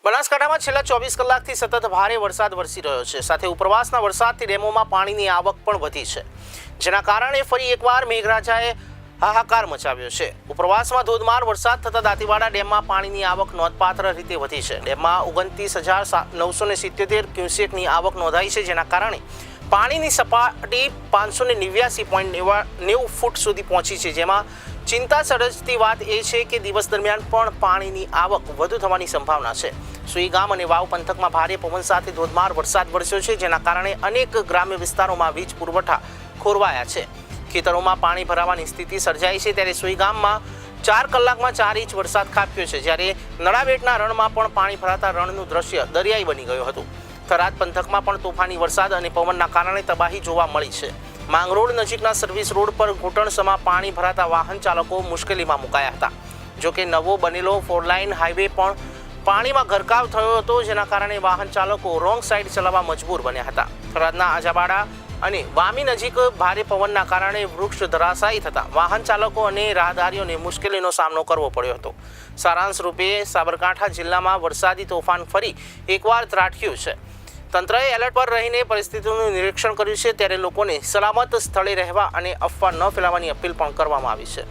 બનાસકાંઠામાં છેલ્લા 24 કલાકથી સતત ભારે વરસાદ વરસી રહ્યો છે. સાથે ઉપરવાસના વરસાદથી ડેમોમાં પાણીની આવક પણ વધી છે, જેના કારણે ફરી એકવાર મેઘરાજાએ હાહાકાર મચાવ્યો છે. ઉપરવાસમાં ધોધમાર વરસાદ થતાં દાંતીવાડા ડેમમાં પાણીની આવક નોંધપાત્ર રીતે વધી છે. ડેમમાં 29,977 ક્યુસેકની આવક નોંધાઈ છે, જેના કારણે પાણીની સપાટી 589.90 ફૂટ સુધી પહોંચી છે. જેમાં ચિંતા સર્જતી વાત એ છે કે દિવસ દરમિયાન પણ પાણીની આવક વધુ થવાની સંભાવના છે. સુઈ ગામ અને વાવ પંથકમાં ભારે પવન સાથે ધોધમાર વરસાદ વરસ્યો છે, જેના કારણે અનેક ગ્રામ્ય વિસ્તારોમાં વીજ પુરવઠા ખોરવાયા છે. ખેતરોમાં પાણી ભરાવાની સ્થિતિ સર્જાઈ છે. ત્યારે સુઈ ગામમાં 4 કલાકમાં 4 ઇંચ વરસાદ ખાબક્યો છે, જ્યારે નળાબેટના રણમાં પણ પાણી ભરાતા રણનું દ્રશ્ય દરિયાઈ બની ગયું હતું. થરાદ પંથકમાં પણ તોફાની વરસાદ અને પવનના કારણે તબાહી જોવા મળી છે. માંગરોળ નજીકના સર્વિસ રોડ પર ઘૂંટણસમાં પાણી ભરાતા વાહન ચાલકો મુશ્કેલીમાં મુકાયા હતા. જોકે નવો બનેલો 4 લાઇન હાઈવે પણ પાણીમાં ગરકાવ થયો હતો, જેના કારણે વાહન ચાલકો રોંગ સાઈડ ચલાવવા મજબૂર બન્યા હતા. થરાદના આજાબાડા અને વામી નજીક ભારે પવનના કારણે વૃક્ષ ધરાશાયી થતા વાહન ચાલકો અને રાહદારીઓને મુશ્કેલીનો સામનો કરવો પડ્યો હતો. સારાંશ રૂપે સાબરકાંઠા જિલ્લામાં વરસાદી તોફાન ફરી એકવાર ત્રાટક્યું છે. તંત્રએ એલર્ટ પર રહીને પરિસ્થિતિનું નિરીક્ષણ કર્યું છે. ત્યારે લોકોને સલામત સ્થળે રહેવા અને અફવા ન ફેલાવવાની અપીલ પણ કરવામાં આવી છે.